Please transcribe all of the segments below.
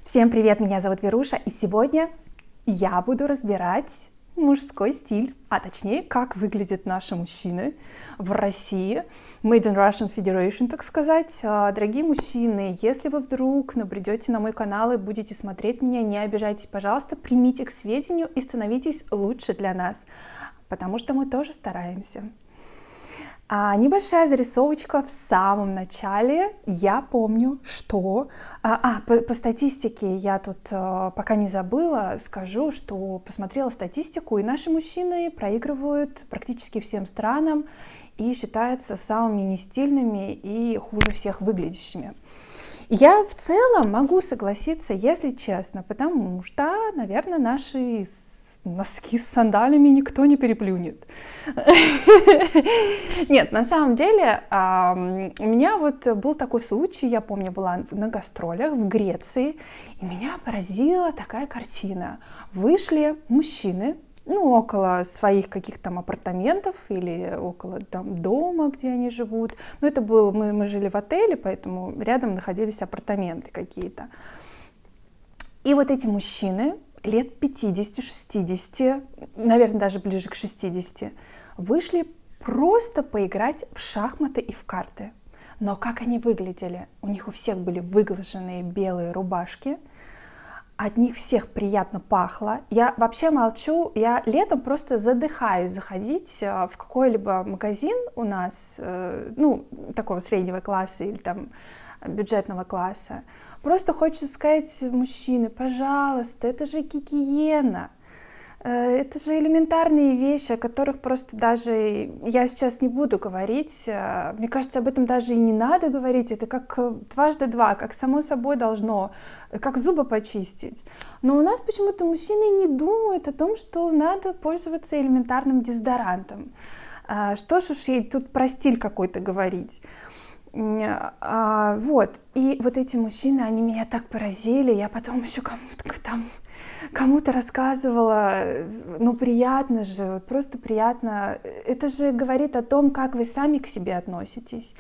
Всем привет, меня зовут Веруша, и сегодня я буду разбирать мужской стиль, а точнее, как выглядят наши мужчины в России, Made in Russian Federation, так сказать. Дорогие мужчины, если вы вдруг набредете на мой канал и будете смотреть меня, не обижайтесь, пожалуйста, примите к сведению и становитесь лучше для нас, потому что мы тоже стараемся. Небольшая зарисовочка в самом начале. Я помню, что... по статистике я тут пока не забыла, скажу, что посмотрела статистику, и наши мужчины проигрывают практически всем странам и считаются самыми нестильными и хуже всех выглядящими. Я в целом могу согласиться, если честно, потому что, наверное, наши носки с сандалями никто не переплюнет. Нет, на самом деле, у меня вот был такой случай, я помню, была на гастролях в Греции, и меня поразила такая картина. Вышли мужчины, около своих каких-то там апартаментов или около там дома, где они живут. Но это было, мы жили в отеле, поэтому рядом находились апартаменты какие-то. И вот эти мужчины лет 50-60, наверное, даже ближе к 60, вышли просто поиграть в шахматы и в карты. Но как они выглядели? У них у всех были выглаженные белые рубашки, от них всех приятно пахло. Я вообще молчу, я летом просто задыхаюсь заходить в какой-либо магазин у нас, такого среднего класса или там бюджетного класса. Просто хочется сказать: мужчины, пожалуйста, это же гигиена, это же элементарные вещи, о которых просто даже я сейчас не буду говорить. Мне кажется, об этом даже и не надо говорить. Это как дважды два, как само собой должно, как зубы почистить. Но у нас почему-то мужчины не думают о том, что надо пользоваться элементарным дезодорантом. Что ж уж ей тут про стиль какой-то говорить. Вот, и вот эти мужчины, они меня так поразили, я потом еще кому-то рассказывала, приятно же, просто приятно, это же говорит о том, как вы сами к себе относитесь,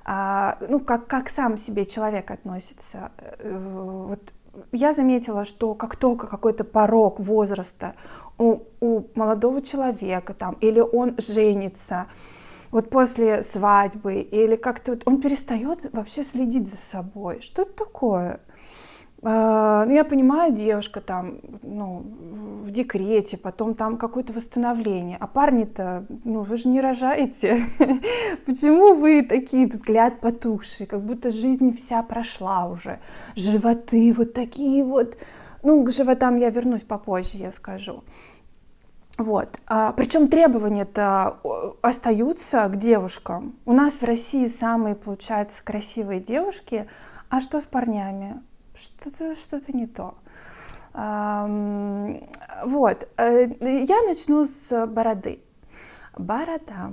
как сам себе человек относится. Вот я заметила, что как только какой-то порог возраста у молодого человека там, или он женится, вот после свадьбы, или как-то он перестает вообще следить за собой. Что это такое? Я понимаю, девушка там, в декрете, потом там какое-то восстановление. А парни-то, вы же не рожаете. Почему вы такие, взгляд потухший, как будто жизнь вся прошла уже? Животы вот такие вот. К животам я вернусь попозже, я скажу. Вот. Причем требования-то остаются к девушкам. У нас в России самые, получается, красивые девушки. А что с парнями? Что-то не то. Вот. Я начну с бороды. Борода.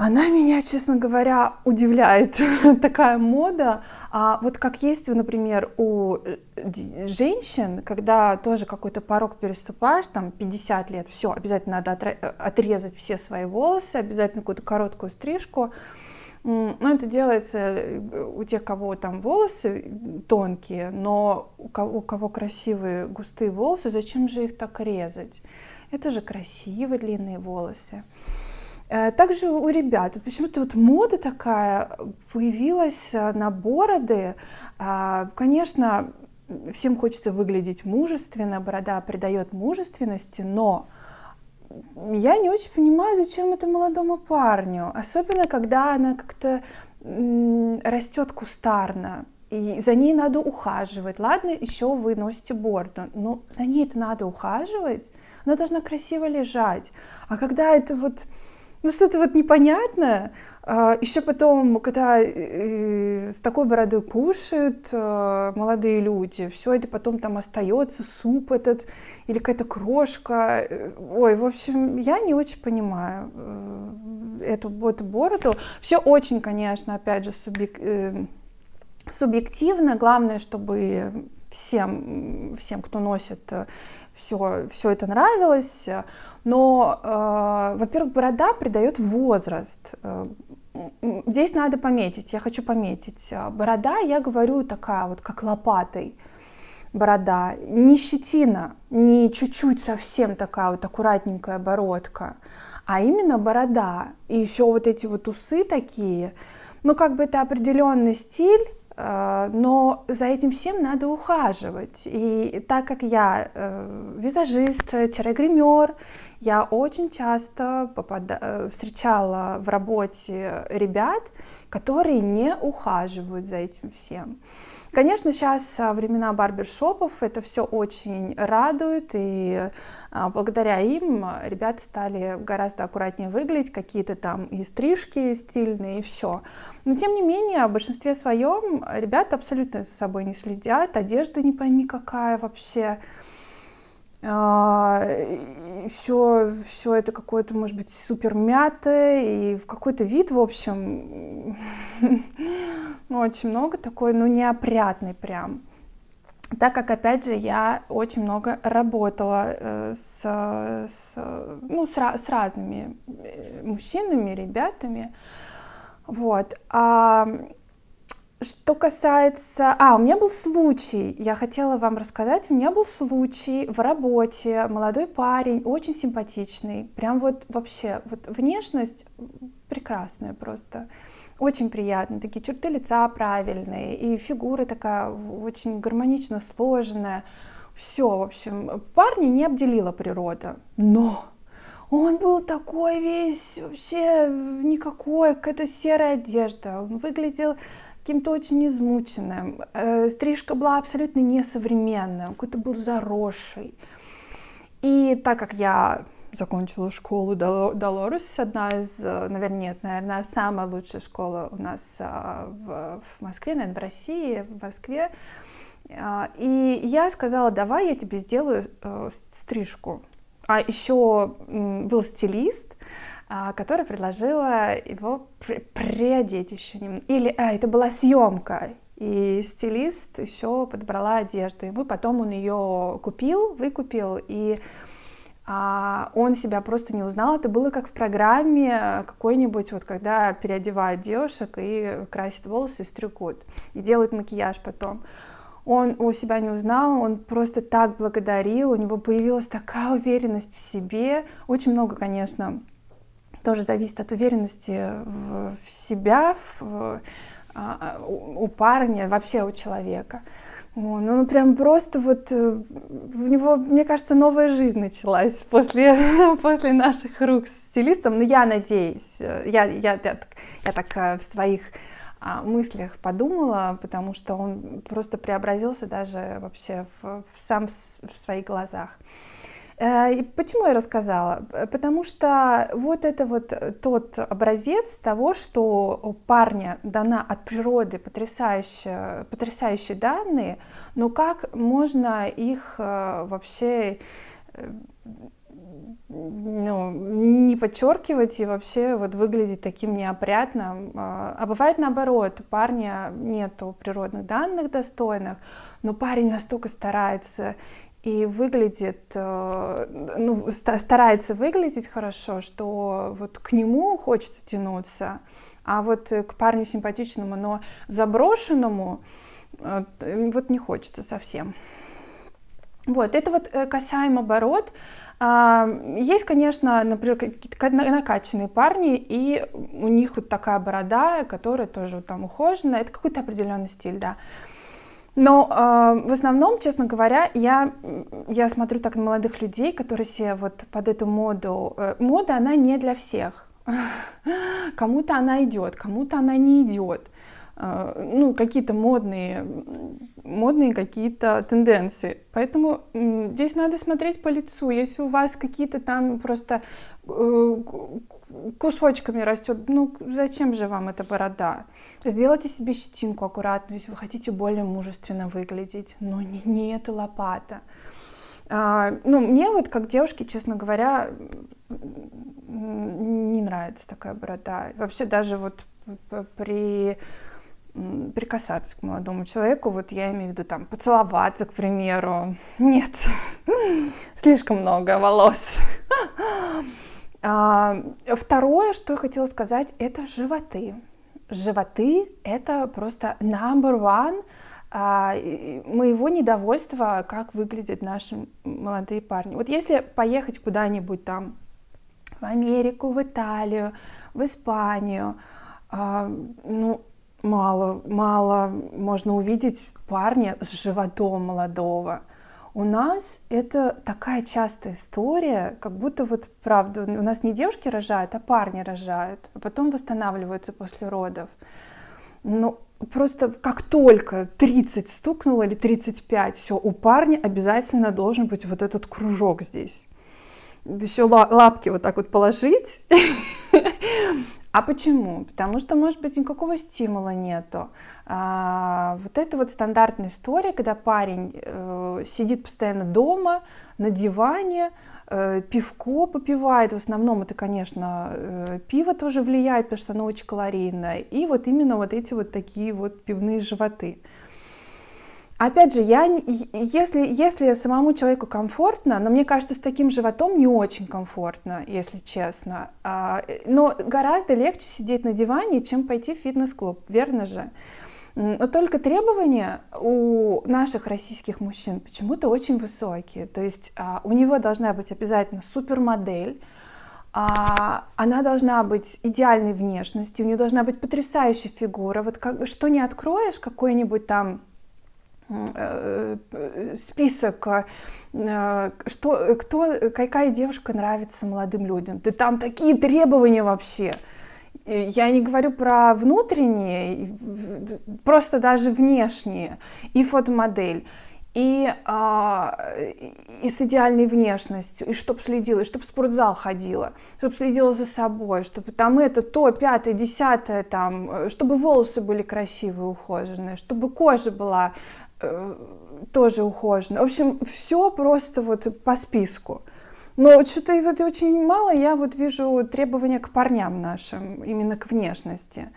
Она меня, честно говоря, удивляет, такая мода. Вот как есть, например, у женщин, когда тоже какой-то порог переступаешь, там 50 лет, все, обязательно надо отрезать все свои волосы, обязательно какую-то короткую стрижку. Это делается у тех, кого там волосы тонкие, но у кого красивые густые волосы, зачем же их так резать? Это же красивые длинные волосы. Также у ребят почему-то вот мода такая появилась на бороды. Конечно, всем хочется выглядеть мужественно, борода придает мужественности, но я не очень понимаю, зачем это молодому парню, особенно когда она как-то растет кустарно. И за ней надо ухаживать. Ладно, еще вы носите бороду, но за ней-то надо ухаживать. Она должна красиво лежать. А когда это вот что-то вот непонятное, еще потом, когда с такой бородой кушают молодые люди, все это потом там остается, суп этот или какая-то крошка. Ой, в общем, я не очень понимаю эту бороду. Все очень, конечно, опять же, субъективно. Главное, чтобы всем, кто носит, все это нравилось. Но, во-первых, борода придает возраст. здесь надо пометить, я хочу пометить. Борода, я говорю, такая вот, как лопатой борода. Не щетина, не чуть-чуть совсем такая вот аккуратненькая бородка, а именно борода. И еще вот эти вот усы такие. Ну, как бы это определенный стиль, но за этим всем надо ухаживать. И так как я визажист-гример, я очень часто встречала в работе ребят, которые не ухаживают за этим всем. Конечно, сейчас времена барбершопов, это все очень радует, и благодаря им ребята стали гораздо аккуратнее выглядеть, какие-то там и стрижки стильные, и все. Но тем не менее, в большинстве своем ребята абсолютно за собой не следят, одежда не пойми какая вообще. Все это какое-то, может быть, супер мятое и в какой-то вид, в общем, очень много такой, неопрятный прям. Так как, опять же, я очень много работала с разными мужчинами, ребятами, вот. Что касается... у меня был случай, я хотела вам рассказать, у меня был случай в работе, молодой парень, очень симпатичный, прям вот вообще, вот внешность прекрасная просто, очень приятно, такие черты лица правильные, и фигура такая очень гармонично сложенная, все, в общем, парня не обделила природа, но... Он был такой весь, вообще никакой, какая-то серая одежда, он выглядел каким-то очень измученным, стрижка была абсолютно несовременная, он какой-то был заросший. И так как я закончила школу Долорес, одна из, наверное, самая лучшая школа у нас в Москве, наверное, в России, в Москве, и я сказала, давай я тебе сделаю стрижку. А еще был стилист, которая предложила его приодеть еще немного. Или это была съемка, и стилист еще подобрала одежду. И потом он ее выкупил, и он себя просто не узнал. Это было как в программе какой-нибудь, вот когда переодевают девушек и красят волосы и стригут, и делают макияж потом. Он у себя не узнал, он просто так благодарил, у него появилась такая уверенность в себе. Очень много, конечно, тоже зависит от уверенности в себя, у парня, вообще у человека. Ну, прям просто вот у него, мне кажется, новая жизнь началась после наших рук с стилистом. Но я надеюсь, я так в своих мыслях подумала, потому что он просто преобразился даже вообще в своих глазах. И почему я рассказала? Потому что вот это вот тот образец того, что у парня дана от природы потрясающие данные, но как можно их вообще не подчеркивать и вообще вот выглядеть таким неопрятным. А бывает наоборот, у парня нету природных данных достойных, но парень настолько старается и выглядит, старается выглядеть хорошо, что вот к нему хочется тянуться, а вот к парню симпатичному, но заброшенному вот не хочется совсем. Вот, это вот касаемо бород. Есть, конечно, например, какие-то накачанные парни, и у них вот такая борода, которая тоже там ухоженная, это какой-то определенный стиль, да. Но в основном, честно говоря, я смотрю так на молодых людей, которые себе вот под эту моду... Мода, она не для всех. Кому-то она идет, кому-то она не идет. Какие-то модные какие-то тенденции. Поэтому здесь надо смотреть по лицу. Если у вас какие-то там просто кусочками растет, зачем же вам эта борода? Сделайте себе щетинку аккуратную, если вы хотите более мужественно выглядеть. Но не эта лопата. Мне вот как девушке, честно говоря, не нравится такая борода. Вообще даже вот прикасаться к молодому человеку, вот я имею в виду там поцеловаться, к примеру. Нет, слишком много волос. Второе, что я хотела сказать, это животы. Животы — это просто number one моего недовольства, как выглядят наши молодые парни. Вот если поехать куда-нибудь там в Америку, в Италию, в Испанию, ну, мало можно увидеть парня с животом молодого. У нас это такая частая история, как будто вот правда, у нас не девушки рожают, а парни рожают, а потом восстанавливаются после родов. Ну, просто как только 30 стукнуло или 35, все, у парня обязательно должен быть вот этот кружок здесь. Еще лапки вот так вот положить. А почему? Потому что, может быть, никакого стимула нету. Вот это вот стандартная история, когда парень сидит постоянно дома, на диване, пивко попивает. В основном это, конечно, пиво тоже влияет, потому что оно очень калорийное. И вот именно вот эти вот такие вот пивные животы. Опять же, если самому человеку комфортно, но мне кажется, с таким животом не очень комфортно, если честно. Но гораздо легче сидеть на диване, чем пойти в фитнес-клуб, верно же? Но только требования у наших российских мужчин почему-то очень высокие. То есть у него должна быть обязательно супермодель, она должна быть идеальной внешности, у нее должна быть потрясающая фигура. Вот что не откроешь, какой-нибудь там список, какая девушка нравится молодым людям. Да там такие требования вообще. Я не говорю про внутренние, просто даже внешние. И фотомодель, и с идеальной внешностью, и чтоб следила, и чтоб в спортзал ходила, чтоб следила за собой, чтобы там это, то, пятое, десятое, там, чтобы волосы были красивые, ухоженные, чтобы кожа была тоже ухоженная. В общем, все просто вот по списку. Но что-то вот очень мало я вот вижу требования к парням нашим, именно к внешности.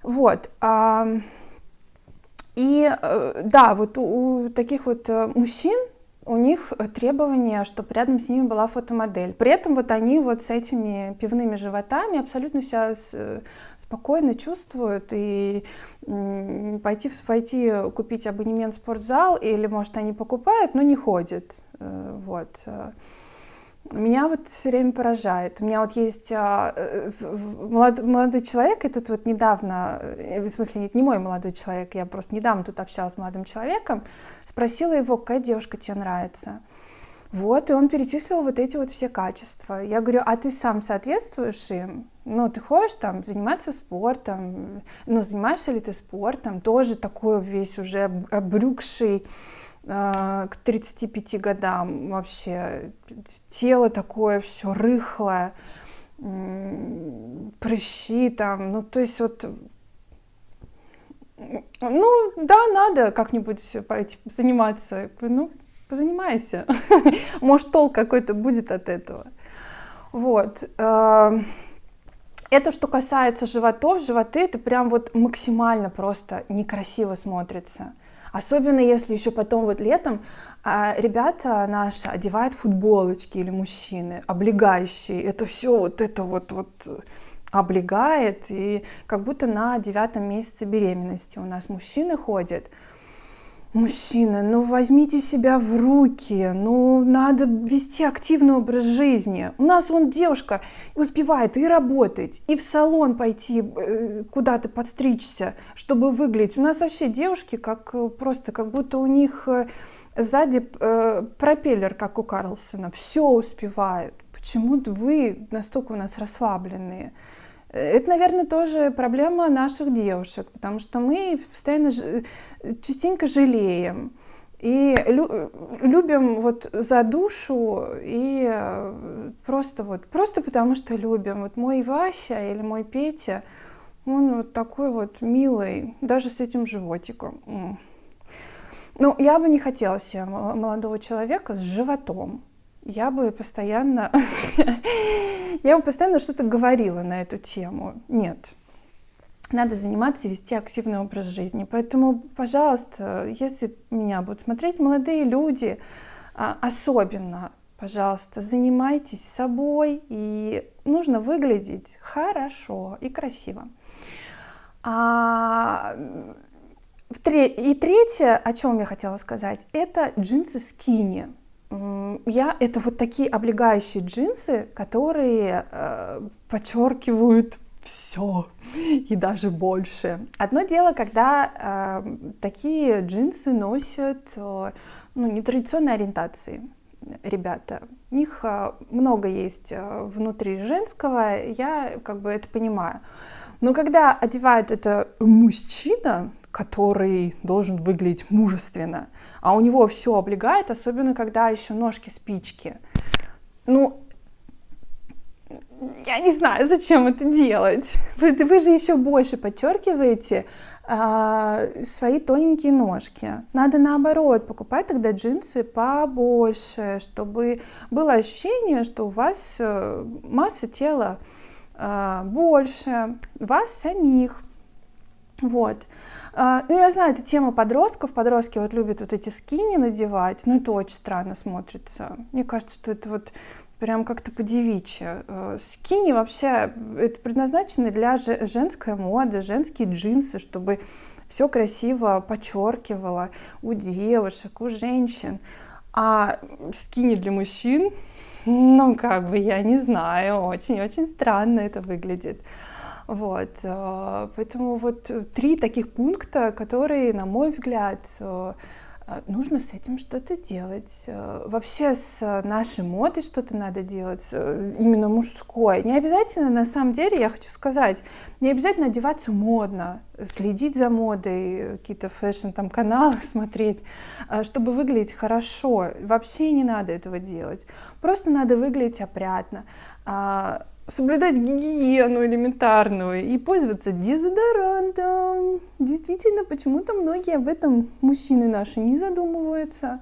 Вот. И да, вот у таких вот мужчин, у них требования, чтобы рядом с ними была фотомодель. При этом вот они вот с этими пивными животами абсолютно себя спокойно чувствуют. И пойти купить абонемент в спортзал, или, может, они покупают, но не ходят. Вот. Меня вот все время поражает. У меня вот есть молодой человек, и тут вот недавно, в смысле, нет, не мой молодой человек, я просто недавно тут общалась с молодым человеком, спросила его, какая девушка тебе нравится. Вот, и он перечислил вот эти вот все качества. Я говорю, а ты сам соответствуешь им? Ну, ты ходишь там заниматься спортом, ну, занимаешься ли ты спортом? Тоже такой весь уже обрюкший, к 35 годам вообще тело такое все рыхлое, прыщи там, ну то есть вот, ну да, надо как-нибудь пойти заниматься, ну позанимайся, может толк какой-то будет от этого. Вот. Это что касается животов, животы это прям вот максимально просто некрасиво смотрится. Особенно если еще потом вот летом ребята наши одевают футболочки или мужчины, облегающие. Это все вот это вот облегает. И как будто на 9-м месяце беременности у нас мужчины ходят. Мужчины, ну возьмите себя в руки, ну надо вести активный образ жизни. У нас вон девушка успевает и работать, и в салон пойти куда-то подстричься, чтобы выглядеть. У нас вообще девушки как будто у них сзади пропеллер, как у Карлсона, все успевают. Почему-то вы настолько у нас расслабленные. Это, наверное, тоже проблема наших девушек, потому что мы постоянно частенько жалеем и любим вот за душу и просто потому что любим. Вот мой Вася или мой Петя, он вот такой вот милый, даже с этим животиком. Ну, я бы не хотела себе молодого человека с животом. Я бы постоянно что-то говорила на эту тему. Нет. Надо заниматься, вести активный образ жизни. Поэтому, пожалуйста, если меня будут смотреть молодые люди, особенно, пожалуйста, занимайтесь собой, и нужно выглядеть хорошо и красиво. И третье, о чем я хотела сказать, это джинсы скини. Это вот такие облегающие джинсы, которые подчеркивают все и даже больше. Одно дело, когда такие джинсы носят нетрадиционной ориентации ребята. У них много есть внутри женского, я это понимаю. Но когда одевает это мужчина, который должен выглядеть мужественно, а у него все облегает, особенно когда еще ножки-спички. Я не знаю, зачем это делать. Вы же еще больше подчеркиваете свои тоненькие ножки. Надо наоборот покупать тогда джинсы побольше, чтобы было ощущение, что у вас масса тела больше, вас самих. Вот. Я знаю, это тема подростков. Подростки любят эти скини надевать, это очень странно смотрится. Мне кажется, что это прям как-то по-девичьи. Скини вообще это предназначено для женской моды, женские джинсы, чтобы все красиво подчеркивало у девушек, у женщин. А скини для мужчин, я не знаю, очень-очень странно это выглядит. Вот, поэтому 3 таких пункта, которые, на мой взгляд, нужно с этим что-то делать. Вообще с нашей модой что-то надо делать, именно мужской. Не обязательно, на самом деле, я хочу сказать, не обязательно одеваться модно, следить за модой, какие-то фэшн-каналы смотреть, чтобы выглядеть хорошо. Вообще не надо этого делать. Просто надо выглядеть опрятно, соблюдать гигиену элементарную и пользоваться дезодорантом. Действительно, почему-то многие об этом, мужчины наши, не задумываются.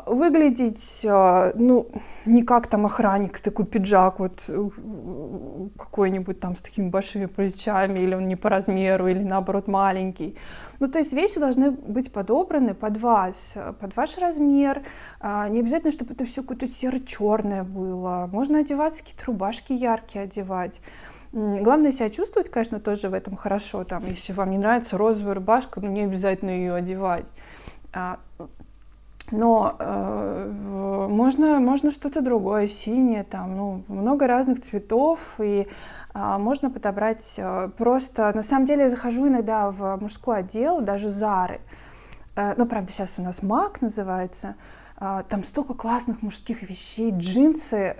Выглядеть, не как охранник, такой пиджак какой-нибудь с такими большими плечами, или он не по размеру, или наоборот маленький. То есть вещи должны быть подобраны под вас, под ваш размер. Не обязательно, чтобы это все какое-то серо-черное было. Можно одеваться, какие-то рубашки яркие одевать. Главное себя чувствовать, конечно, тоже в этом хорошо. Если вам не нравится розовая рубашка, не обязательно ее одевать. Но можно что-то другое, синее, много разных цветов, и можно подобрать просто... На самом деле я захожу иногда в мужской отдел, даже Зары. Правда, сейчас у нас МАК называется. Там столько классных мужских вещей, джинсы,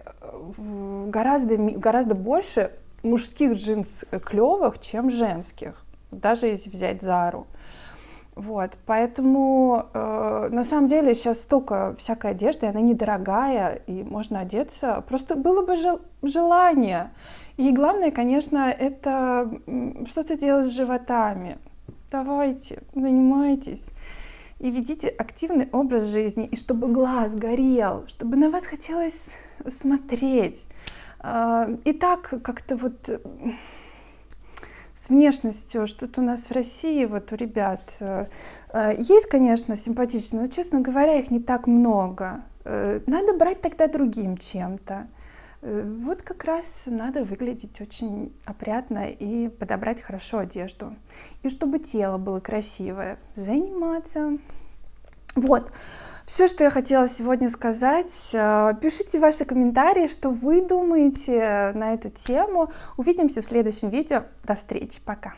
гораздо больше мужских джинс клевых, чем женских, даже если взять Зару. Поэтому на самом деле сейчас столько всякой одежды, она недорогая, и можно одеться, просто было бы желание. И главное, конечно, это что-то делать с животами. Давайте, занимайтесь и ведите активный образ жизни, и чтобы глаз горел, чтобы на вас хотелось смотреть. И так как-то с внешностью что-то у нас в России, у ребят есть, конечно, симпатичные, но, честно говоря, их не так много. Надо брать тогда другим чем-то. Как раз надо выглядеть очень опрятно и подобрать хорошо одежду. И чтобы тело было красивое. Заниматься. Все, что я хотела сегодня сказать. Пишите ваши комментарии, что вы думаете на эту тему. Увидимся в следующем видео. До встречи. Пока.